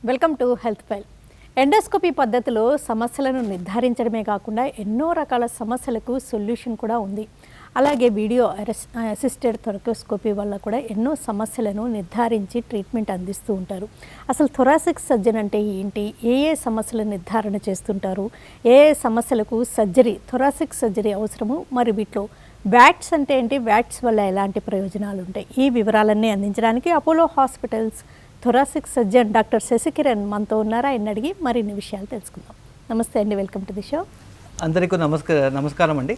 Welcome to health file. Endoscopy పద్ధతిలో సమస్యలను నిర్ధారించడమే కాకుండా ఎన్నో రకాల సమస్యలకు సొల్యూషన్ కూడా ఉంది. అలాగే వీడియో అసిస్టెడ్ థొరాకోస్కోపీ వల్ల కూడా ఎన్నో సమస్యలను నిర్ధారించి ట్రీట్మెంట్ అందిస్తూ ఉంటారు. అసలు థొరాసిక్ సర్జన్ అంటే ఏంటి, ఏ సమస్యల నిర్ధారణ చేస్తుంటారు, ఏ సమస్యలకు థొరాసిక్ సర్జరీ అవసరము, మరి వీటిలో వ్యాట్స్ అంటే ఏంటి, వ్యాట్స్ వల్ల ఎలాంటి ప్రయోజనాలు ఉంటాయి, ఈ వివరాలన్నీ అందించడానికి Apollo Hospitals thoracic surgeon doctor Sasikiran మనతో ఉన్నారా, ఆయన అడిగి మరిన్ని విషయాలు తెలుసుకుందాం. నమస్తే అండి, వెల్కమ్ టు ది షో. అందరికీ నమస్కారం అండి.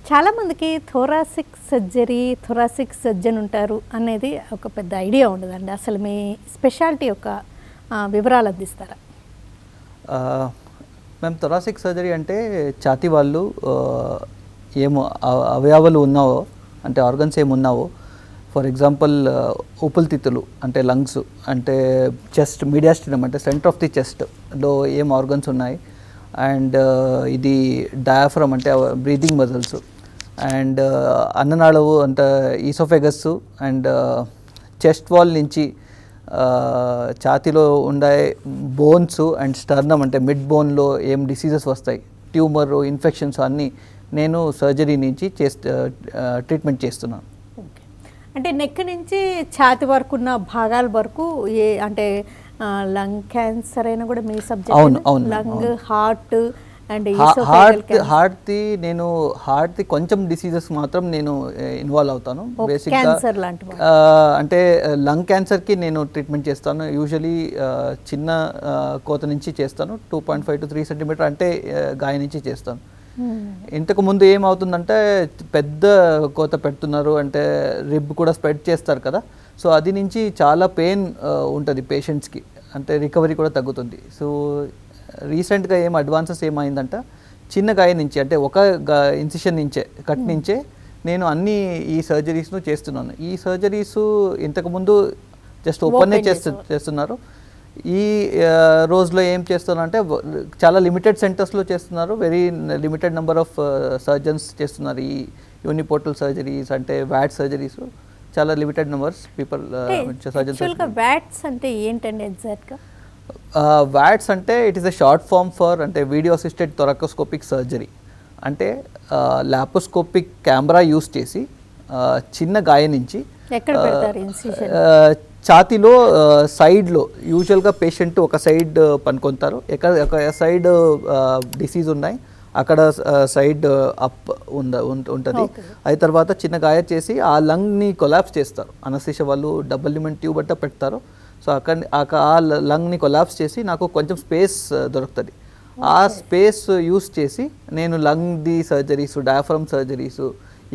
చాలామందికి థొరాసిక్ సర్జన్ ఉంటారు అనేది ఒక పెద్ద ఐడియా ఉండదండి. అసలు మీ స్పెషాలిటీ యొక్క వివరాలు అందిస్తారా? మేము థొరాసిక్ సర్జరీ అంటే ఛాతీ వాళ్ళు ఏమో అవయవాలు ఉన్నావో, అంటే ఆర్గన్స్ ఏమున్నావో, ఫర్ ఎగ్జాంపుల్ ఊపిరితిత్తులు అంటే లంగ్స్, అంటే చెస్ట్, మీడియాస్టినం అంటే సెంటర్ ఆఫ్ ది చెస్ట్లో ఏం ఆర్గన్స్ ఉన్నాయి, అండ్ ఇది డయాఫ్రమ్ అంటే బ్రీతింగ్ మజిల్స్, అండ్ అన్ననాళవు అంటే ఈసోఫెగస్, అండ్ చెస్ట్ వాల్ నుంచి ఛాతీలో ఉండే బోన్స్ అండ్ స్టర్నమ్ అంటే మిడ్ బోన్లో ఏం డిసీజెస్ వస్తాయి, ట్యూమర్, ఇన్ఫెక్షన్స్ అన్నీ నేను సర్జరీ నుంచి ట్రీట్మెంట్ చేస్తున్నాను. అంటే నెక్ నుంచి ఛాతి వరకు ఉన్న భాగాల వరకు అంటే లంగ్ క్యాన్సర్ అయినా కూడా మీ సబ్జెక్ట్, లంగ్, హార్ట్ అండ్ హార్ట్ది కొంచెం డిసీజెస్ మాత్రం నేను ఇన్వాల్వ్ అవుతాను. బేసిక్గా అంటే లంగ్ క్యాన్సర్కి నేను ట్రీట్మెంట్ చేస్తాను. యూజువలీ చిన్న కోత నుంచి చేస్తాను, 2.5 to 3 సెంటీమీటర్ అంటే గాయ నుంచి చేస్తాను. ఇంతకు ముందు ఏమవుతుందంటే పెద్ద కోత పెడుతున్నారు అంటే రిబ్ కూడా స్ప్రెడ్ చేస్తారు కదా, సో అది నుంచి చాలా పెయిన్ ఉంటుంది పేషెంట్స్కి, అంటే రికవరీ కూడా తగ్గుతుంది. సో రీసెంట్గా అడ్వాన్సెస్ ఏమైందంటే చిన్న గాయ నుంచి అంటే ఒక ఇన్సిషన్ నుంచే కట్ నుంచే నేను అన్ని ఈ సర్జరీస్ను చేస్తున్నాను. ఈ సర్జరీస్ ఇంతకుముందు జస్ట్ ఓపెన్నే చేస్తున్నారు. ఈ రోజులో ఏం చేస్తున్నారంటే చాలా లిమిటెడ్ సెంటర్స్లో చేస్తున్నారు, very limited number of surgeons చేస్తున్నారు ఈ యూనిపోర్టల్ సర్జరీస్, అంటే వ్యాట్ సర్జరీస్ చాలా limited numbers people surgeons. VATS అంటే ఏంటండి ఎగ్జాక్ట్గా? వ్యాట్స్ అంటే it is a short form for అంటే వీడియో అసిస్టెడ్ థొరాకోస్కోపిక్ సర్జరీ. అంటే లాప్రోస్కోపిక్ కెమెరా యూస్ చేసి చిన్న గాయ నుంచి ఛాతీలో సైడ్లో యూజువల్గా పేషెంట్ ఒక సైడ్ పనుకొంటారు, ఒక సైడ్ డిసీజ్ ఉన్నాయి, అక్కడ సైడ్ అప్ ఉంటుంది. అది తర్వాత చిన్న గాయ చేసి ఆ లంగ్ని కొలాప్స్ చేస్తారు. అనస్థీషియా వాళ్ళు డబుల్ ల్యూమెన్ ట్యూబ్ అట్ట పెడతారు. సో ఆ లంగ్ని కొలాప్స్ చేసి నాకు కొంచెం స్పేస్ దొరుకుతుంది. ఆ స్పేస్ యూస్ చేసి నేను లంగ్ది సర్జరీస్, డయాఫ్రమ్ సర్జరీస్,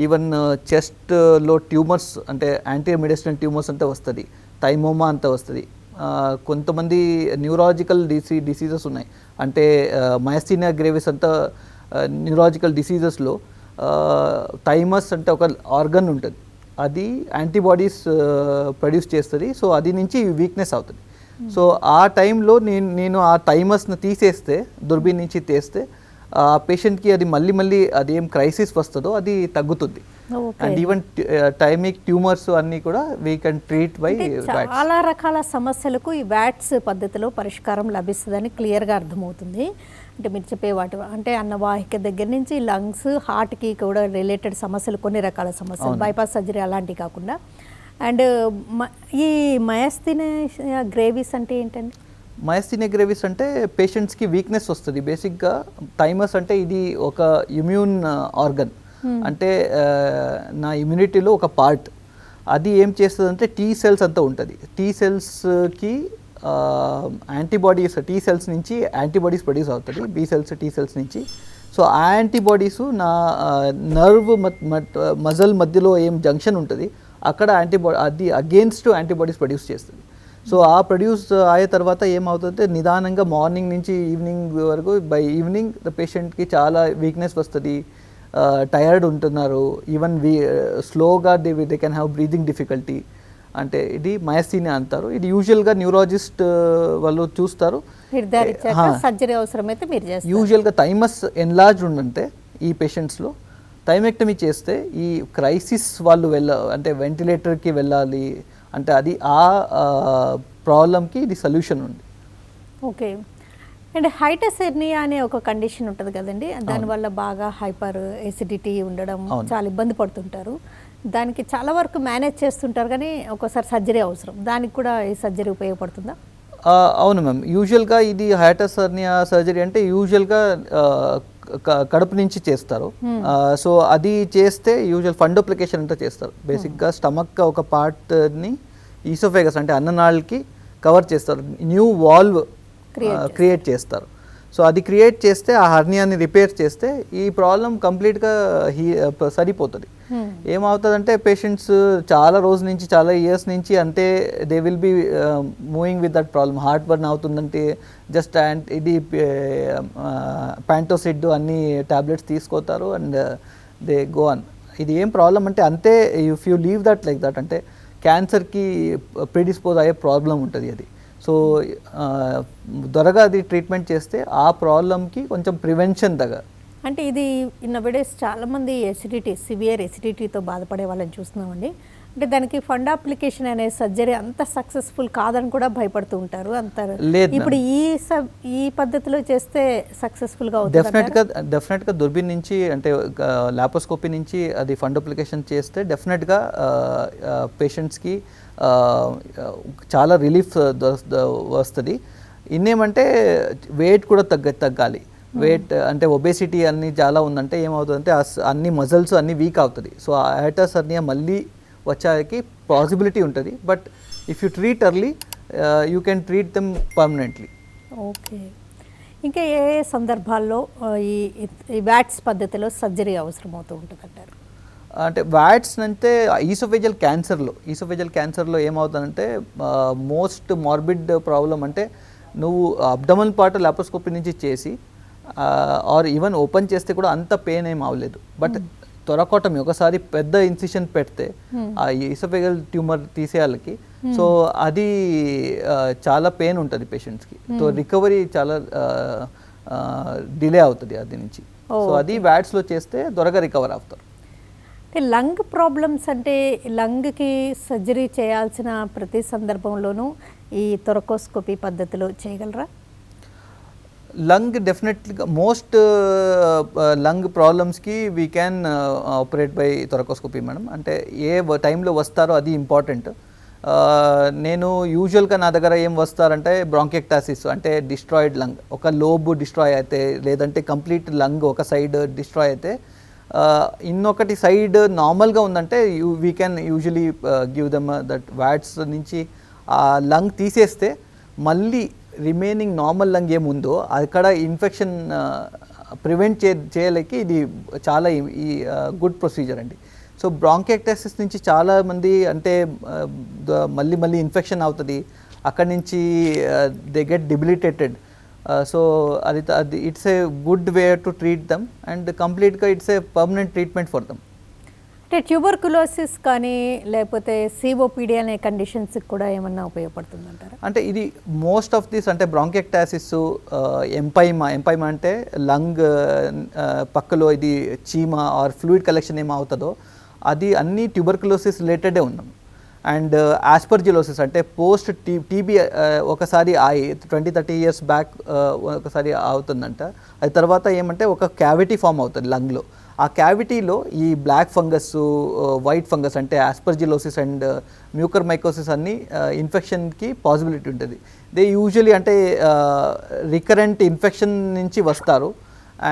ఈవెన్ చెస్ట్లో ట్యూమర్స్ అంటే యాంటీమెడిసినల్ ట్యూమర్స్ అంతా వస్తుంది, థైమోమా అంతా వస్తుంది. కొంతమంది న్యూరాలజికల్ డిసీజెస్ ఉన్నాయి, అంటే మయస్థీనియా గ్రేవిస్ అంతా న్యూరాలజికల్ డిసీజెస్లో థైమస్ అంటే ఒక ఆర్గన్ ఉంటుంది, అది యాంటీబాడీస్ ప్రొడ్యూస్ చేస్తుంది. సో అది నుంచి వీక్నెస్ అవుతుంది. సో ఆ టైంలో నేను ఆ థైమస్ని తీసేస్తే, దుర్బీన్ నుంచి తీస్తే ఆ పేషెంట్కి అది మళ్ళీ అదేం క్రైసిస్ వస్తుందో అది తగ్గుతుంది. అండ్ ఈవెన్ టైమిక్ ట్యూమర్స్ అన్నీ కూడా we can treat by watts. చాలా రకాల సమస్యలకు ఈ వ్యాట్స్ పద్ధతిలో పరిష్కారం లభిస్తుందని క్లియర్గా అర్థమవుతుంది. అంటే మీరు చెప్పే వాటి అంటే అన్నవాహిక దగ్గర నుంచి లంగ్స్, హార్ట్కి కూడా రిలేటెడ్ సమస్యలు, కొన్ని రకాల సమస్యలు, బైపాస్ సర్జరీ అలాంటివి కాకుండా. అండ్ ఈ మయస్థీనియా గ్రేవిస్ అంటే ఏంటండి? మయస్థీనియా గ్రేవిస్ అంటే పేషెంట్స్కి వీక్నెస్ వస్తుంది. బేసిక్గా థైమస్ అంటే ఇది ఒక ఇమ్యూన్ ఆర్గన్, అంటే నా ఇమ్యూనిటీలో ఒక పార్ట్. అది ఏం చేస్తుంది అంటే టీ సెల్స్ అంతా ఉంటుంది. టీ సెల్స్కి యాంటీబాడీస్, టీ సెల్స్ నుంచి యాంటీబాడీస్ ప్రొడ్యూస్ అవుతుంది, బీ సెల్స్, టీ సెల్స్ నుంచి. సో ఆ యాంటీబాడీస్ నా నర్వ్ మజల్ మధ్యలో ఏం జంక్షన్ ఉంటుంది అక్కడ అది అగేన్స్ట్ యాంటీబాడీస్ ప్రొడ్యూస్ చేస్తుంది. సో ఆ ప్రొడ్యూస్ అయిన తర్వాత ఏమవుతుందంటే నిదానంగా మార్నింగ్ నుంచి ఈవినింగ్ వరకు, బై ఈవినింగ్ ద పేషెంట్కి చాలా వీక్నెస్ వస్తుంది, టయర్డ్ ఉంటున్నారు, ఈవెన్ స్లోగా they can have breathing difficulty. అంటే ఇది మయస్థీనియా అంటారు. ఇది యూజువల్గా న్యూరాలజిస్ట్ వాళ్ళు చూస్తారు. యూజువల్గా థైమస్ ఎన్లార్జ్ ఉంటే ఈ పేషెంట్స్లో థైమెక్టమీ చేస్తే ఈ క్రైసిస్ వాళ్ళు అంటే వెంటిలేటర్కి వెళ్ళాలి, అంటే అది ఆ ప్రాబ్లమ్కి ఇది సొల్యూషన్ ఉంది. ఓకే. అండ్ హైటస్ హెర్నియా అనే ఒక కండిషన్ ఉంటుంది కదండి, దానివల్ల బాగా హైపర్ ఎసిడిటీ ఉండడం, చాలా ఇబ్బంది పడుతుంటారు. దానికి చాలా వరకు మేనేజ్ చేస్తుంటారు కానీ ఒక్కోసారి సర్జరీ అవసరం. దానికి కూడా ఈ సర్జరీ ఉపయోగపడుతుందా? అవును మ్యామ్. యూజువల్గా ఇది హైటస్ హెర్నియా సర్జరీ అంటే యూజువల్గా కడుపు నుంచి చేస్తారు. సో అది చేస్తే యూజువల్ ఫండోప్లికేషన్ అంటే చేస్తారు. బేసిక్గా స్టమక్ ఒక పార్ట్ని ఈసోఫేగస్ అంటే అన్ననాళికి కవర్ చేస్తారు, న్యూ వాల్వ్ క్రియేట్ చేస్తారు. సో అది క్రియేట్ చేస్తే ఆ హర్నియాని రిపేర్ చేస్తే ఈ ప్రాబ్లం కంప్లీట్గా సరిపోతుంది. ఏమవుతుందంటే పేషెంట్స్ చాలా రోజు నుంచి చాలా ఇయర్స్ నుంచి అంటే they will be moving with that problem. Heart burn అవుతుందంటే జస్ట్ ఇది ప్యాంటోసిడ్ అన్ని టాబ్లెట్స్ తీసుకోతారు అండ్ దే గో ఆన్. ఇది ఏం ప్రాబ్లం అంటే అంతే, if you leave that like that అంటే క్యాన్సర్కి ప్రిడిస్పోజ్ అయ్యే ప్రాబ్లం ఉంటుంది అది. సో త్వరగా అది ట్రీట్మెంట్ చేస్తే ఆ ప్రాబ్లంకి కొంచెం ప్రివెన్షన్ దగ్గర. అంటే ఇది నౌడేస్ చాలామంది సివియర్ ఎసిడిటీతో బాధపడే వాళ్ళని చూస్తున్నామండి. అంటే దానికి ఫండ్ అప్లికేషన్ అనే సర్జరీ అంత సక్సెస్ఫుల్ కాదని కూడా భయపడుతూ ఉంటారు అంటారు. ఇప్పుడు ఈ పద్ధతిలో చేస్తే సక్సెస్ఫుల్గా అవుతుంది? డెఫినెట్గా దుర్బిన్ నుంచి అంటే లాప్రోస్కోపీ నుంచి అది ఫండ్ అప్లికేషన్ చేస్తే డెఫినెట్గా పేషెంట్స్కి చాలా రిలీఫ్ వస్తుంది. ఇన్నేమంటే వెయిట్ కూడా తగ్గాలి. వెయిట్ అంటే ఒబేసిటీ అన్ని చాలా ఉందంటే ఏమవుతుందంటే అన్ని మజిల్స్ అన్ని వీక్ అవుతుంది. సో హైటస్ హెర్నియా మళ్ళీ వచ్చేకి పాసిబిలిటీ ఉంటుంది. But if you treat early you can treat them permanently. Okay. ఇంకా ఏ సందర్భాల్లో ఈ వ్యాట్స్ పద్ధతిలో సర్జరీ అవసరం అవుతూ ఉంటుంది అంటారు? అంటే వ్యాట్స్ అంటే ఈసోఫేజియల్ క్యాన్సర్లో ఏమవుతుందంటే మోస్ట్ మార్బిడ్ ప్రాబ్లం అంటే నువ్వు అబ్డమన్ పార్ట్ లాప్రోస్కోపీ నుంచి చేసి ఆర్ ఈవెన్ ఓపెన్ చేస్తే కూడా అంత పెయిన్ ఏం అవ్వలేదు. బట్ త్వరకోటమి ఒకసారి పెద్ద ఇన్సిషన్ పెడితే ఆ ఈసోఫేజియల్ ట్యూమర్ తీసేయాలకి సో అది చాలా పెయిన్ ఉంటుంది పేషెంట్స్కి. సో రికవరీ చాలా డిలే అవుతుంది అది నుంచి. సో అది వ్యాట్స్లో చేస్తే త్వరగా రికవర్ అవుతారు. లంగ్ ప్రాబ్లమ్స్ అంటే లంగ్కి సర్జరీ చేయాల్సిన ప్రతి సందర్భంలోనూ ఈ థొరకోస్కోపీ పద్ధతిలో చేయగలరా? లంగ్ డెఫినెట్లీగా మోస్ట్ లంగ్ ప్రాబ్లమ్స్కి we can operate by thoracoscopy madam. అంటే ఏ టైంలో వస్తారో అది ఇంపార్టెంట్. నేను యూజువల్గా నా దగ్గర ఏం వస్తారంటే బ్రాంకెక్టాసిస్ అంటే డిస్ట్రాయిడ్ లంగ్, ఒక లోబ్ డిస్ట్రాయ్ అయితే లేదంటే కంప్లీట్ లంగ్ ఒక సైడ్ డిస్ట్రాయ్ అయితే ఇన్నొకటి సైడ్ నార్మల్గా ఉందంటే we can usually give them that watts నుంచి ఆ లంగ్ తీసేస్తే మళ్ళీ రిమైనింగ్ నార్మల్ లంగ్ ఏముందో అక్కడ ఇన్ఫెక్షన్ ప్రివెంట్ చేయలేకి ఇది చాలా ఈ గుడ్ ప్రొసీజర్ అండి. సో బ్రాంకెక్టాసిస్ నుంచి చాలామంది అంటే మళ్ళీ ఇన్ఫెక్షన్ అవుతుంది, అక్కడి నుంచి దే గెట్ డిబిలిటేటెడ్. సో అది it's a good way to treat them and కంప్లీట్గా it's a permanent treatment for them. అంటే ట్యూబర్కులోసిస్ కానీ లేకపోతే సిఓపిడి అనే కండిషన్స్కి కూడా ఏమన్నా ఉపయోగపడుతుందంటారా? అంటే ఇది మోస్ట్ ఆఫ్ దిస్ అంటే బ్రాంకెక్టాసిస్, ఎంపైమా అంటే లంగ్ పక్కలో ఇది చీమ ఆర్ ఫ్లూయిడ్ కలెక్షన్ ఏమవుతుందో అది అన్ని ట్యూబర్కులోసిస్ రిలేటెడే ఉన్నాం. అండ్ ఆస్పర్జిలోసిస్ అంటే పోస్ట్ టీబీ ఒకసారి 20-30 years బ్యాక్ ఒకసారి అవుతుందంట. అది తర్వాత ఏమంటే ఒక క్యావిటీ ఫామ్ అవుతుంది లంగ్లో. ఆ క్యావిటీలో ఈ బ్లాక్ ఫంగస్, వైట్ ఫంగస్ అంటే ఆస్పర్జిలోసిస్ అండ్ మ్యూకర్ మైకోసిస్ అన్ని ఇన్ఫెక్షన్కి పాసిబిలిటీ ఉంటుంది. దే యూజువలీ అంటే రికరెంట్ ఇన్ఫెక్షన్ నుంచి వస్తారు.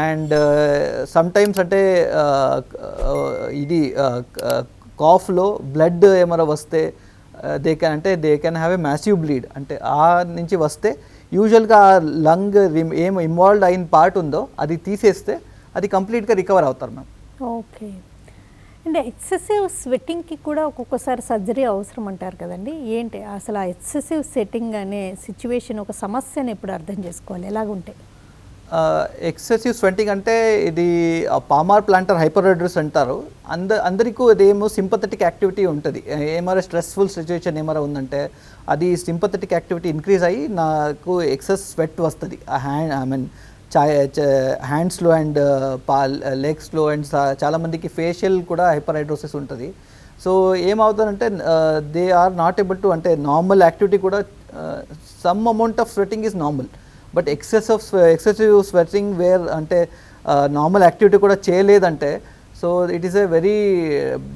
అండ్ సమ్టైమ్స్ అంటే ఇది కాఫ్లో బ్లడ్ ఏమైనా వస్తే they can have a massive bleed. అంటే ఆ నుంచి వస్తే యూజువల్గా లంగ్ ఏం ఇన్వాల్వ్ అయిన పార్ట్ ఉందో అది తీసేస్తే అది కంప్లీట్గా రికవర్ అవుతారు మ్యామ్. ఓకే. అంటే ఎక్సెసివ్ స్వెట్టింగ్కి కూడా ఒక్కొక్కసారి సర్జరీ అవసరం అంటారు కదండి, ఏంటి అసలు ఆ ఎక్సెసివ్ స్వెట్టింగ్ అనే సిచ్యువేషన్ ఒక సమస్యను ఎప్పుడు అర్థం చేసుకోవాలి, ఎలాగుంటే? ఎక్సెసివ్ స్వెట్టింగ్ అంటే ఇది పామార్ ప్లాంటర్ హైపర్హైడ్రస్ అంటారు. అందరికీ అదేమో సింపథెటిక్ యాక్టివిటీ ఉంటుంది. ఏమైనా స్ట్రెస్ఫుల్ సిచ్యువేషన్ ఏమైనా ఉందంటే అది సింపథెటిక్ యాక్టివిటీ ఇంక్రీజ్ అయ్యి నాకు ఎక్సెస్ స్వెట్ వస్తుంది. హ్యాండ్స్లో అండ్ లెగ్స్లో అండ్ చాలామందికి ఫేషియల్ కూడా హైపర్హైడ్రోసిస్ ఉంటుంది. సో ఏమవుతుందంటే they are not able to అంటే నార్మల్ యాక్టివిటీ కూడా some amount of sweating is normal, but excessive sweating where అంటే నార్మల్ యాక్టివిటీ కూడా చేయలేదంటే so it is a very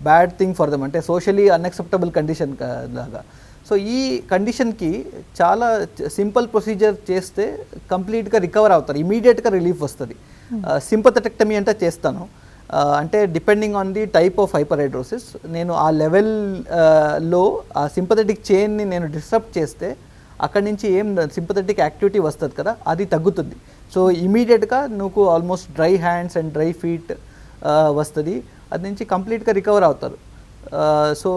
bad thing for them, అంటే socially unacceptable condition లాగా. So ఈ కండిషన్కి చాలా సింపుల్ ప్రొసీజర్ చేస్తే కంప్లీట్గా రికవర్ అవుతారు, ఇమీడియట్గా రిలీఫ్ వస్తుంది. సింపథెటెక్టమీ అంటే చేస్తాను, అంటే depending on the type of hyperhidrosis నేను ఆ లెవెల్లో ఆ సింపథెటిక్ చైన్ని నేను డిస్టర్బ్ చేస్తే అక్కడి నుంచి ఏం సింపథెటిక్ యాక్టివిటీ వస్తుంది కదా అది తగ్గుతుంది. సో ఇమీడియట్గా నువ్వు almost dry hands and dry feet వస్తుంది, అది నుంచి కంప్లీట్గా రికవర్ అవుతారు. సో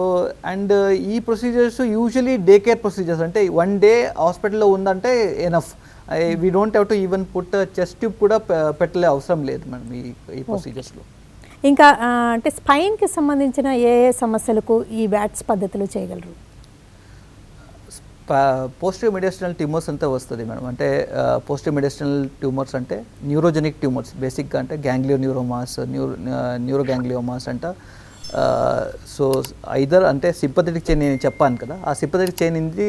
అండ్ ఈ procedures usually day care procedures, అంటే 1 డే హాస్పిటల్లో ఉందంటే enough, we don't have to even put chest tube కూడా పెట్టలే అవసరం లేదు మనం ఈ ప్రొసీజర్స్లో. ఇంకా అంటే స్పైన్కి సంబంధించిన ఏ ఏ సమస్యలకు ఈ వ్యాట్స్ పద్ధతులు చేయగలరు? పోస్టీరియర్ మెడిస్టనల్ ట్యూమర్స్ అంతా వస్తుంది మేడం. అంటే పోస్టీరియర్ మెడిస్టనల్ ట్యూమర్స్ అంటే న్యూరోజెనిక్ ట్యూమర్స్ బేసిక్గా, అంటే గ్యాంగ్లియోన్యూరోమాస్, న్యూరోగ్యాంగ్లియోమాస్ అంట. సో ఐదర్ అంటే సింపథెటిక్ చైన్ నేను చెప్పాను కదా, ఆ సింపథెటిక్ చైన్ నుంచి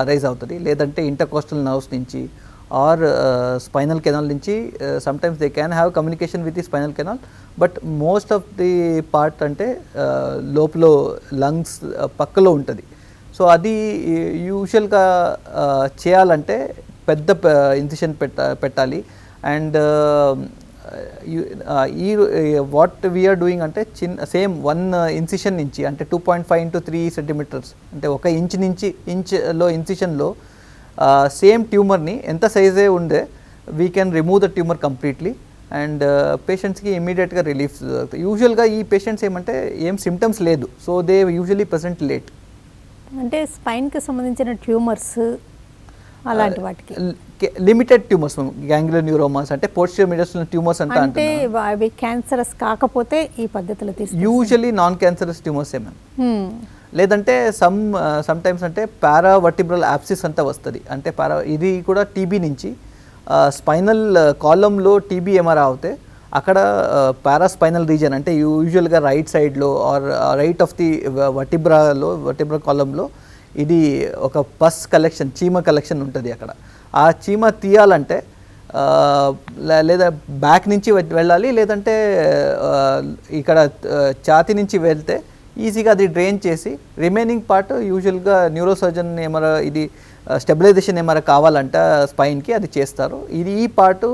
అరైజ్ అవుతుంది, లేదంటే ఇంటర్కోస్టల్ నర్వ్స్ నుంచి ఆర్ స్పైనల్ కెనాల్ నుంచి. Sometimes they can have communication with the spinal canal, but most of the part అంటే లోపల లంగ్స్ పక్కలో ఉంటుంది. సో అది యూజువల్గా చేయాలంటే పెద్ద ఇన్సిషన్ పెట్టాలి. అండ్ ఈ వాట్ వీఆర్ డూయింగ్ అంటే సేమ్ 1 ఇన్సిషన్ నుంచి, అంటే 2.5 into 3 centimeters, అంటే 1 ఇంచ్ నుంచి ఇంచ్లో ఇన్సిషన్లో సేమ్ ట్యూమర్ని ఎంత సైజే ఉండే we can remove the tumour completely and పేషెంట్స్కి ఇమీడియట్గా రిలీఫ్ దొరుకుతాయి. యూజువల్గా ఈ పేషెంట్స్ ఏమంటే ఏం సిమ్టమ్స్ లేదు, so they usually present late. అంటే స్పైన్కి సంబంధించిన ట్యూమర్స్ అలాంటి వాటికి లిమిటెడ్ ట్యూమర్స్, గ్యాంగ్లియోన్యూరోమాస్ అంటే పోస్టీరియర్ మెడిస్టనల్ ట్యూమర్స్ అంటే అవి క్యాన్సరస్ కాకపోతే ఈ పద్ధతులు తీసుకుంటారు. యూజువల్లీ నాన్ క్యాన్సరస్ ట్యూమర్స్ ఏమైనా, లేదంటే సమ్ టైమ్స్ అంటే పారావర్టిబ్రల్ యాప్సిస్ అంతా వస్తుంది. అంటే ఇది కూడా టీబీ నుంచి స్పైనల్ కాలంలో టీబీ ఏమైనా అవుతే అక్కడ పారాస్పైనల్ రీజన్, అంటే యూజువల్గా రైట్ సైడ్లో or right of the vertebra కాలంలో ఇది ఒక పస్ కలెక్షన్, చీమ కలెక్షన్ ఉంటుంది అక్కడ. ఆ చీమ తీయాలంటే లేదా బ్యాక్ నుంచి వెళ్ళాలి, లేదంటే ఇక్కడ ఛాతీ నుంచి వెళ్తే ఈజీగా అది డ్రైన్ చేసి రిమైనింగ్ పార్ట్ యూజువల్గా న్యూరోసర్జన్ ఏమైనా ఇది స్టెబిలైజేషన్ ఏమైనా కావాలంటే స్పైన్కి అది చేస్తారు. ఈ పార్ట్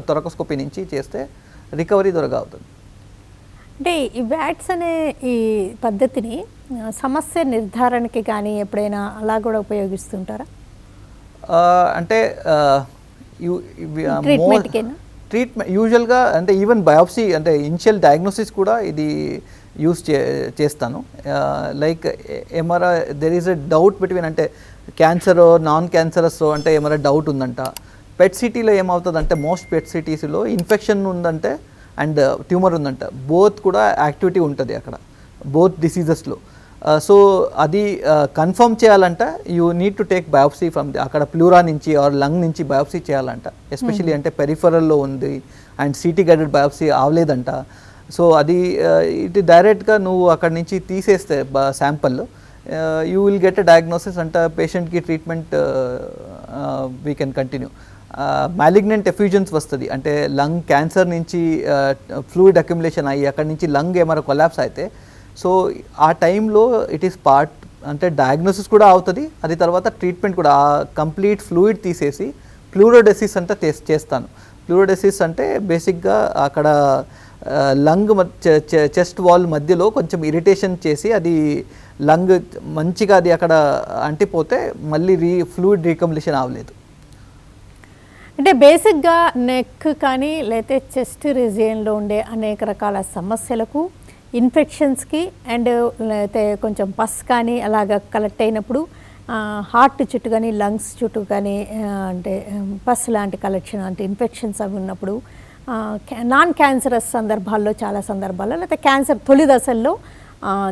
థొరాకోస్కోపీ నుంచి చేస్తే రికవరీ త్వరగా అవుతుంది. అంటే ఈ వ్యాట్స్ అనే ఈ పద్ధతిని సమస్య నిర్ధారణకి కానీ ఎప్పుడైనా అలా కూడా ఉపయోగిస్తుంటారా? అంటే ట్రీట్మెంట్ యూజువల్గా అంటే ఈవెన్ బయాప్సీ అంటే ఇనిషియల్ డయాగ్నోసిస్ కూడా ఇది యూస్ చేస్తాను. లైక్ ఏమైనా there is a doubt between, అంటే క్యాన్సర్ నాన్ క్యాన్సరస్ అంటే ఏమైనా డౌట్ ఉందంట. పెట్ సిటీలో ఏమవుతుందంటే మోస్ట్ పెట్ సిటీస్లో ఇన్ఫెక్షన్ ఉందంటే అండ్ ట్యూమర్ ఉందంట, బోత్ కూడా యాక్టివిటీ ఉంటుంది అక్కడ, బోత్ డిసీజెస్లో. సో అది కన్ఫర్మ్ చేయాలంట you need to take biopsy from అక్కడ ప్లూరా నుంచి ఆర్ లంగ్ నుంచి బయాప్సీ చేయాలంట, ఎస్పెషలీ అంటే పెరిఫరల్లో ఉంది అండ్ సిటీ గైడెడ్ బయాప్సీ అవలేదంట. సో అది ఇది డైరెక్ట్గా నువ్వు అక్కడి నుంచి తీసేస్తే sample you will get a diagnosis అంట, పేషెంట్కి treatment we can continue. Malignant effusions వస్తుంది, అంటే లంగ్ క్యాన్సర్ నుంచి ఫ్లూయిడ్ అక్యుములేషన్ అయ్యి అక్కడి నుంచి లంగ్ ఏమైనా కొలాప్స్ అయితే, సో ఆ టైంలో ఇట్ ఈస్ పార్ట్ అంటే డయాగ్నోసిస్ కూడా అవుతుంది, అది తర్వాత ట్రీట్మెంట్ కూడా. ఆ కంప్లీట్ ఫ్లూయిడ్ తీసేసి ప్లూరోడెసిస్ అంటే చేస్తాను. ప్లూరోడెసిస్ అంటే బేసిక్గా అక్కడ లంగ్ చెస్ట్ వాల్ మధ్యలో కొంచెం ఇరిటేషన్ చేసి అది లంగ్ మంచిగా అది అక్కడ అంటిపోతే మళ్ళీ ఫ్లూయిడ్ రీకంప్లీషన్ అవ్వలేదు. అంటే బేసిక్గా నెక్ కానీ లేకపోతే చెస్ట్ రీజియన్లో ఉండే అనేక రకాల సమస్యలకు, ఇన్ఫెక్షన్స్కి అండ్ లేకపోతే కొంచెం పస్ కానీ అలాగ కలెక్ట్ అయినప్పుడు హార్ట్ చుట్టూ కానీ లంగ్స్ చుట్టూ కానీ అంటే పస్ లాంటి కలెక్షన్ అంటే ఇన్ఫెక్షన్స్ అవి ఉన్నప్పుడు, నాన్ క్యాన్సరస్ సందర్భాల్లో చాలా సందర్భాల్లో లేకపోతే క్యాన్సర్ తొలి దశల్లో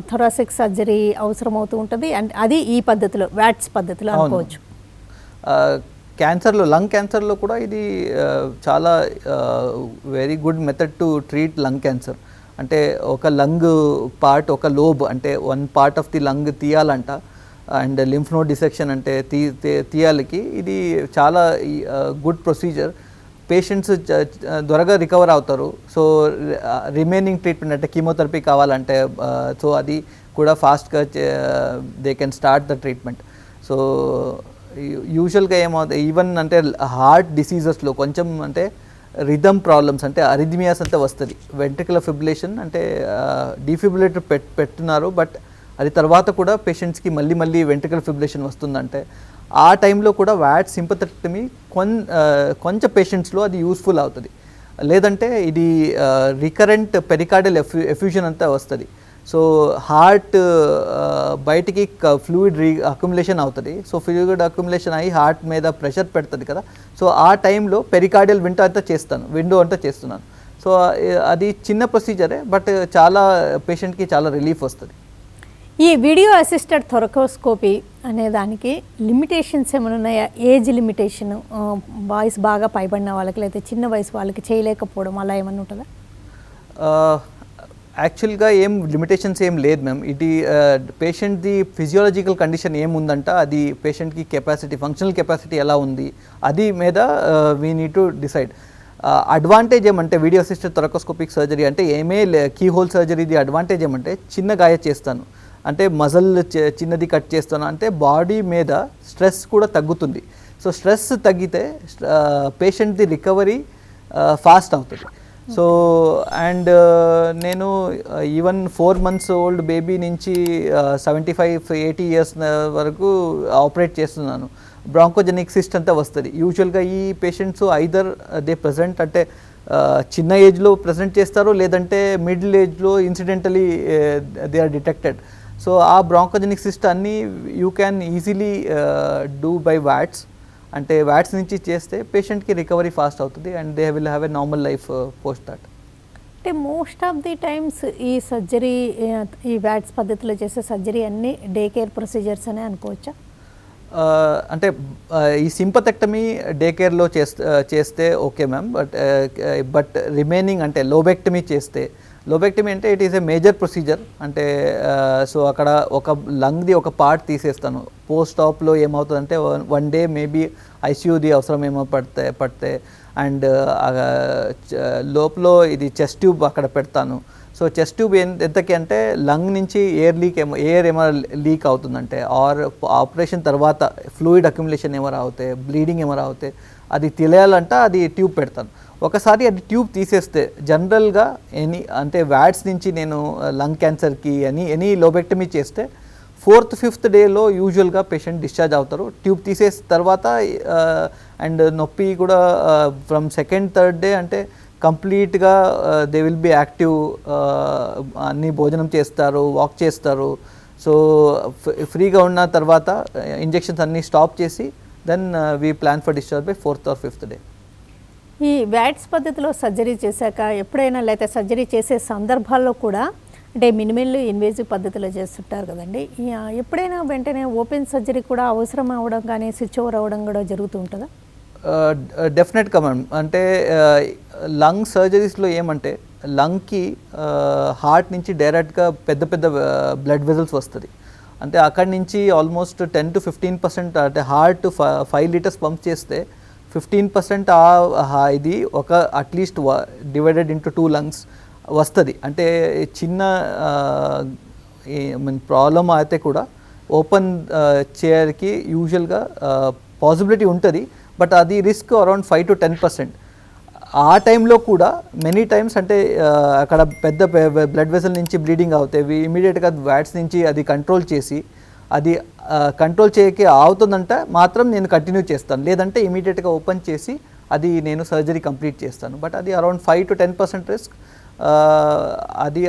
థొరాసిక్ సర్జరీ అవసరమవుతూ ఉంటుంది. అండ్ అది ఈ పద్ధతిలో వ్యాట్స్ పద్ధతిలో అనుకోవచ్చు. క్యాన్సర్లో, లంగ్ క్యాన్సర్లో కూడా ఇది చాలా very good method to treat lung cancer. అంటే ఒక లంగ్ పార్ట్, ఒక లోబ్ అంటే 1 part ఆఫ్ ది లంగ్ తీయాలంట, అండ్ లింఫ్ నోడ్ డిసెక్షన్ అంటే తీయాలికి ఇది చాలా గుడ్ ప్రొసీజర్. పేషెంట్స్ త్వరగా రికవర్ అవుతారు. సో రిమైనింగ్ ట్రీట్మెంట్ అంటే కీమోథెరపీ కావాలంటే సో అది కూడా ఫాస్ట్గా they can start the treatment. So యూజువల్గా ఏమవుతుంది ఈవెన్ అంటే హార్ట్ డిసీజెస్లో కొంచెం అంటే రిథమ్ ప్రాబ్లమ్స్ అంటే అరిథమియాస్ అంతా వస్తుంది. వెంట్రికులర్ ఫిబ్రిలేషన్ అంటే డిఫిబ్రిలేటర్ పెట్టున్నారు, బట్ అది తర్వాత కూడా పేషెంట్స్కి మళ్ళీ వెంట్రికులర్ ఫిబ్రిలేషన్ వస్తుందంటే ఆ టైంలో కూడా వాట్ సింపథెక్టమీ కొంచెం పేషెంట్స్లో అది యూస్ఫుల్ అవుతుంది. లేదంటే ఇది రికరెంట్ పెరికార్డియల్ ఎఫ్యూజన్ అంతా వస్తుంది. సో హార్ట్ బయటికి ఫ్లూయిడ్ అక్యుములేషన్ అవుతుంది. సో ఫ్లూయిడ్ అక్యుములేషన్ అయ్యి హార్ట్ మీద ప్రెషర్ పెడుతుంది కదా. సో ఆ టైంలో పెరికార్డియల్ విండో అంతా చేస్తున్నాను. సో అది చిన్న ప్రొసీజరే, బట్ చాలా పేషెంట్కి చాలా రిలీఫ్ వస్తుంది. ఈ వీడియో అసిస్టెడ్ థొరకోస్కోపీ అనే దానికి లిమిటేషన్స్ ఏమైనా ఉన్నాయా? ఏజ్ లిమిటేషన్, వాయిస్ బాగా పైబడిన వాళ్ళకి లేకపోతే చిన్న వయసు వాళ్ళకి చేయలేకపోవడం అలా ఏమైనా ఉంటుందా? యాక్చువల్గా ఏం లిమిటేషన్స్ ఏం లేదు మ్యామ్. ఇది పేషెంట్ది ఫిజియోలాజికల్ కండిషన్ ఏముందంట, అది పేషెంట్కి కెపాసిటీ, ఫంక్షనల్ కెపాసిటీ ఎలా ఉంది అది మీద we need to decide. Advantage ఏమంటే వీడియో అసిస్టెడ్ థొరకోస్కోపిక్ సర్జరీ అంటే కీ హోల్ సర్జరీది అడ్వాంటేజ్ ఏమంటే చిన్న గాయ చేస్తాను అంటే మజల్ చిన్నది కట్ చేస్తాను అంటే బాడీ మీద స్ట్రెస్ కూడా తగ్గుతుంది. సో స్ట్రెస్ తగ్గితే పేషెంట్ది రికవరీ ఫాస్ట్ అవుతుంది. సో అండ్ నేను ఈవెన్ 4 months ఓల్డ్ బేబీ నుంచి 75-80 years వరకు ఆపరేట్ చేస్తున్నాను. బ్రాంకోజెనిక్ సిస్ట్ అంతా వస్తుంది. యూజువల్గా ఈ పేషెంట్స్ ఐదర్ దే ప్రజెంట్ అంటే చిన్న ఏజ్లో ప్రజెంట్ చేస్తారు, లేదంటే మిడిల్ ఏజ్లో incidentally they are detected. So ఆ బ్రాంకోజెనిక్ సిస్ట్ అన్నీ you can easily do by VATS. అంటే వాట్స్ నుంచి చేస్తే పేషెంట్కి రికవరీ ఫాస్ట్ అవుతుంది and they will have a normal life post that. అంటే మోస్ట్ ఆఫ్ ది టైమ్స్ ఈ సర్జరీ, ఈ వాట్స్ పద్ధతిలో చేసే సర్జరీ అన్నీ డే కేర్ ప్రొసీజర్స్ అనే అనుకోవచ్చా? అంటే ఈ సింపథెక్టమీ డే కేర్లో చేస్తే ఓకే మ్యామ్, బట్ రిమైనింగ్ అంటే లోబెక్టమీ చేస్తే, లోబెక్టమీ అంటే it is a major procedure. అంటే సో అక్కడ ఒక లంగ్ది ఒక పార్ట్ తీసేస్తాను. పోస్ట్ ఆప్లో ఏమవుతుందంటే వన్ డే మేబీ ఐసీయూది అవసరం ఏమో పడితే అండ్ లోపల ఇది చెస్ట్ ట్యూబ్ అక్కడ పెడతాను. సో చెస్ట్ ట్యూబ్ ఎంతకి అంటే లంగ్ నుంచి ఎయిర్ ఏమైనా లీక్ అవుతుందంటే ఆర్ ఆపరేషన్ తర్వాత ఫ్లూయిడ్ అక్యుములేషన్ ఏమైనా అవుతాయి, బ్లీడింగ్ ఏమైనా అవుతాయి, అది తెలియాలంటే అది ట్యూబ్ పెడతాను. ఒకసారి అది ట్యూబ్ తీసేస్తే జనరల్గా అంటే వాట్స్ నుంచి నేను లంగ్ క్యాన్సర్కి ఎనీ లోబెక్టమీ చేస్తే 4th-5th డేలో యూజువల్గా పేషెంట్ డిశ్చార్జ్ అవుతారు. ట్యూబ్ తీసేసిన తర్వాత అండ్ నొప్పి కూడా ఫ్రమ్ 2nd-3rd డే అంటే కంప్లీట్గా దే విల్ బి యాక్టివ్, అన్ని భోజనం చేస్తారు, వాక్ చేస్తారు. సో ఫ్రీగా ఉన్న తర్వాత ఇంజెక్షన్స్ అన్నీ స్టాప్ చేసి then we plan for discharge by 4th or 5th day. ఈ వాట్స్ పద్ధతిలో సర్జరీ చేశాక ఎప్పుడైనా లేకపోతే సర్జరీ చేసే సందర్భాల్లో కూడా అంటే మినిమల్ ఇన్వేజివ్ పద్ధతిలో చేస్తుంటారు కదండి, ఎప్పుడైనా వెంటనే ఓపెన్ సర్జరీ కూడా అవసరం అవ్వడం కానీ స్విచ్ ఓవర్ అవ్వడం కూడా జరుగుతూ ఉంటుందా? డెఫినెట్గా మ్యామ్. అంటే లంగ్ సర్జరీస్లో ఏమంటే లంగ్కి హార్ట్ నుంచి డైరెక్ట్గా పెద్ద బ్లడ్ వెజల్స్ వస్తుంది. అంటే అక్కడి నుంచి ఆల్మోస్ట్ 10-15% అంటే హార్ట్ 5 liters పంప్ చేస్తే 15% ఇది ఒక అట్లీస్ట్ డివైడెడ్ ఇంటూ 2 lungs వస్తుంది. అంటే చిన్న ప్రాబ్లం అయితే కూడా ఓపెన్ చేయడానికి యూజువల్గా పాసిబిలిటీ ఉంటుంది, బట్ అది రిస్క్ అరౌండ్ 5-10%. ఆ టైంలో కూడా మెనీ టైమ్స్ అంటే అక్కడ పెద్ద బ్లడ్ వెసల్ నుంచి బ్లీడింగ్ అవుతాయి, ఇమీడియట్గా వాట్స్ నుంచి అది కంట్రోల్ చేసి అది కంట్రోల్ చేయకే అవుతుందంటే మాత్రం నేను కంటిన్యూ చేస్తాను, లేదంటే ఇమీడియట్గా ఓపెన్ చేసి అది నేను సర్జరీ కంప్లీట్ చేస్తాను. బట్ అది అరౌండ్ 5-10% రిస్క్. అది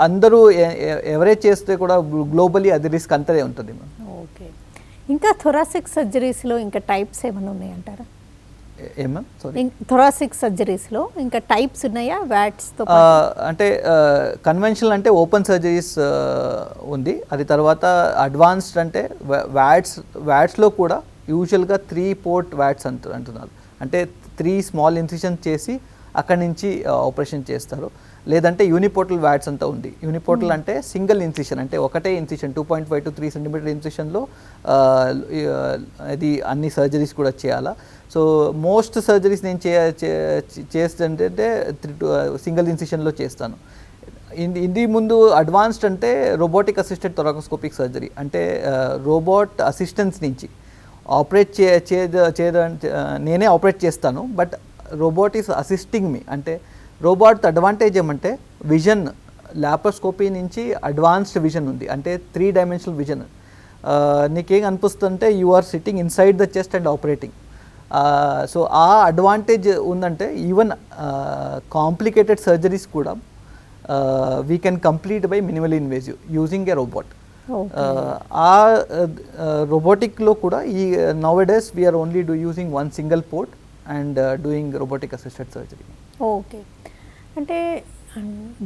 అందరూ ఎవరే చేస్తే కూడా గ్లోబలీ అది రిస్క్ అంతనే ఉంటుంది. ఓకే, ఇంకా థొరాసిక్ సర్జరీస్లో ఇంకా టైప్స్ ఏమైనా ఉన్నాయంటారా? ఏమా సారీ, థొరాసిక్ సర్జరీస్లో ఇంకా టైప్స్ ఉన్నాయా వాట్స్తో? అంటే కన్వెన్షనల్ అంటే ఓపెన్ సర్జరీస్ ఉంది. అది తర్వాత అడ్వాన్స్డ్ అంటే వాట్స్లో కూడా యూజువల్గా 3-port వాట్స్ అంటున్నారు. అంటే 3 small ఇన్సిషన్స్ చేసి అక్కడి నుంచి ఆపరేషన్ చేస్తారు. లేదంటే యూనిపోర్టల్ వ్యాట్స్ అంతా ఉంది. యూనిపోర్టల్ అంటే సింగిల్ ఇన్సిషన్, అంటే ఒకటే ఇన్సిషన్ 2.5 to 3 సెంటీమీటర్ ఇన్సిషన్లో ఇది అన్ని సర్జరీస్ కూడా చేయాలా. సో మోస్ట్ సర్జరీస్ నేను చేస్తుంటే సింగిల్ ఇన్సిషన్లో చేస్తాను. ఇది ముందు అడ్వాన్స్డ్ అంటే రోబోటిక్ అసిస్టెడ్ థొరాకోస్కోపిక్ సర్జరీ, అంటే రోబోట్ అసిస్టెన్స్ నుంచి ఆపరేట్ నేనే ఆపరేట్ చేస్తాను, but robot is assisting me. అంటే రోబోట్ అడ్వాంటేజ్ ఏమంటే విజన్, ల్యాప్రోస్కోపీ నుంచి అడ్వాన్స్డ్ విజన్ ఉంది, అంటే 3 డైమెన్షనల్ విజన్. నీకేం అనిపిస్తుందంటే you are sitting inside the chest and operating. So ఆ అడ్వాంటేజ్ ఉందంటే ఈవెన్ కాంప్లికేటెడ్ సర్జరీస్ కూడా we can complete by minimal invasive using a robot. ఆ రోబోటిక్లో కూడా ఈ nowadays we're only using 1 single port and doing robotic assisted surgery. Okay, అంటే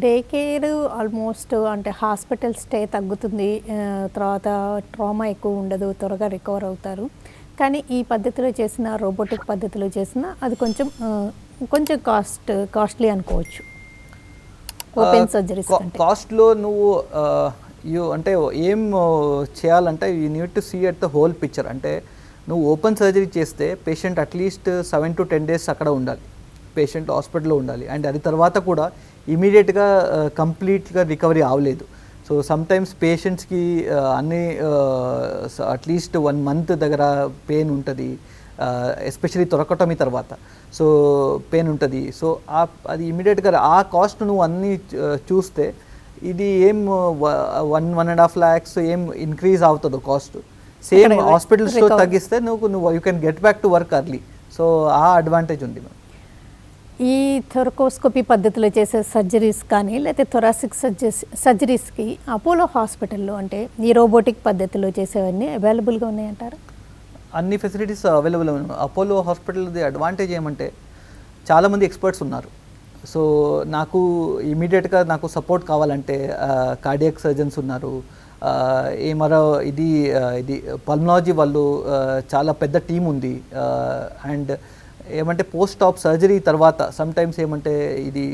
day care almost అంటే hospital stay తగ్గుతుంది, తర్వాత ట్రామా ఎక్కువ ఉండదు, త్వరగా రికవర్ అవుతారు. కానీ ఈ పద్ధతిలో చేసిన, రోబోటిక్ పద్ధతిలో చేసిన అది కొంచెం కాస్ట్లీ అనుకోవచ్చు. ఓపెన్ సర్జరీస్ కాస్ట్లో నువ్వు అంటే ఏం చేయాలంటే you need to see at the whole picture. అంటే నువ్వు ఓపెన్ సర్జరీ చేస్తే పేషెంట్ అట్లీస్ట్ 7 to 10 days అక్కడ ఉండాలి, పేషెంట్ హాస్పిటల్లో ఉండాలి. అండ్ అది తర్వాత కూడా ఇమీడియట్గా కంప్లీట్గా రికవరీ అవ్వలేదు. సో సమ్టైమ్స్ పేషెంట్స్కి అన్ని అట్లీస్ట్ 1 month దగ్గర పెయిన్ ఉంటుంది, ఎస్పెషలీ థొరకోటమీ తర్వాత. సో పెయిన్ ఉంటుంది. సో అది ఇమీడియట్గా ఆ కాస్ట్ నువ్వు అన్నీ చూస్తే ఇది ఏం 1.5 lakhs ఏం ఇంక్రీజ్ అవుతుందో కాస్ట్, సేమ్ హాస్పిటల్స్లో తగ్గిస్తే నువ్వు you can get back to work early. So ఆ అడ్వాంటేజ్ ఉంది. ఈ థొరకోస్కోపీ పద్ధతిలో చేసే సర్జరీస్ కానీ లేకపోతే థొరాసిక్ సర్జరీస్కి అపోలో హాస్పిటల్లో అంటే ఈ రోబోటిక్ పద్ధతిలో చేసేవన్నీ అవైలబుల్గా ఉన్నాయంటారు? అన్ని ఫెసిలిటీస్ అవైలబుల్ ఉన్నాయి. అపోలో హాస్పిటల్ది అడ్వాంటేజ్ ఏమంటే చాలామంది ఎక్స్పర్ట్స్ ఉన్నారు. సో నాకు ఇమీడియట్గా నాకు సపోర్ట్ కావాలంటే కార్డియాక్ సర్జన్స్ ఉన్నారు, మరో ఇది పల్మనాలజీ వాళ్ళు చాలా పెద్ద టీం ఉంది. అండ్ ఏమంటే పోస్ట్ ఆప్ సర్జరీ తర్వాత సమ్టైమ్స్ ఏమంటే ఇది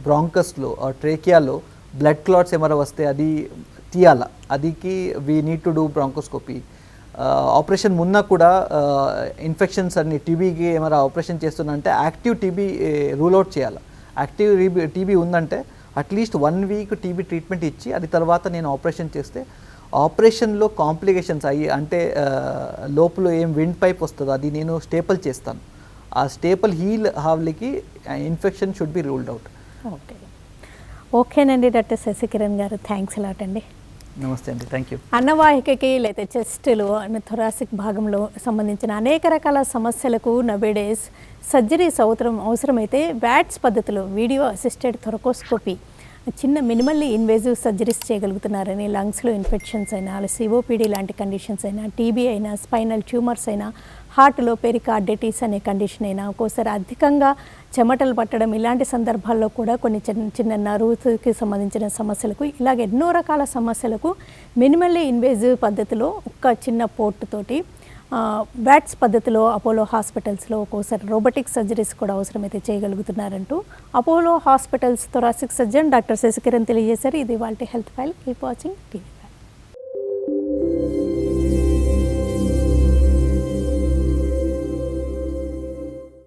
బ్రాంకస్లో ట్రేకియాలో బ్లడ్ క్లాట్స్ ఏమైనా వస్తే అది తీయాల, అదికి we need to do bronchoscopy. Operation మున్నా కూడా ఇన్ఫెక్షన్స్ అన్ని టీబీకి ఏమైనా ఆపరేషన్ చేస్తున్నా అంటే యాక్టివ్ టీబీ రూల్ అవుట్ చేయాలి. యాక్టివ్ టీబీ ఉందంటే అట్లీస్ట్ 1 week టీబీ ట్రీట్మెంట్ ఇచ్చి అది తర్వాత నేను ఆపరేషన్ చేస్తే ఆపరేషన్లో కాంప్లికేషన్స్ అయ్యి అంటే లోపల ఏం విండ్ పైప్ వస్తుందో అది నేను స్టేపుల్ చేస్తాను. ఆ స్టేపుల్ హీల్ హావ్లికి infection should be ruled out. ఓకేనండి doctor Sasikiran garu, thanks allot అండి. నమస్తే అండి, థ్యాంక్ యూ. అన్నవాహికకి లేదా చెస్ట్లో థొరాసిక్ భాగంలో సంబంధించిన అనేక రకాల సమస్యలకు నవేడేస్ సర్జరీస్ అవసరమైతే వ్యాట్స్ పద్ధతిలో వీడియో అసిస్టెడ్ థొరకోస్కోపీ చిన్న మినిమల్లీ ఇన్వేజివ్ సర్జరీస్ చేయగలుగుతున్నారని, లంగ్స్లో ఇన్ఫెక్షన్స్ అయినా, సిఓపిడి లాంటి కండిషన్స్ అయినా, టీబీ అయినా, స్పైనల్ ట్యూమర్స్ అయినా, హార్ట్లో పెరికార్డిటిస్ అనే కండిషన్ అయినా, ఒక్కోసారి అధికంగా చెమటలు పట్టడం, ఇలాంటి సందర్భాల్లో కూడా కొన్ని చిన్న నర్వ్స్కి సంబంధించిన సమస్యలకు, ఇలాగ ఎన్నో రకాల సమస్యలకు మినిమల్లీ ఇన్వేజివ్ పద్ధతిలో ఒక చిన్న పోర్ట్ తోటి వ్యాట్స్ పద్ధతిలో అపోలో హాస్పిటల్స్లో ఒక్కోసారి రోబోటిక్ సర్జరీస్ కూడా అవసరమైతే చేయగలుగుతున్నారంటూ Apollo Hospitals thoracic surgeon doctor Sasikiran తెలియజేశారు. ఇది వాళ్ళ health file. Keep watching TV.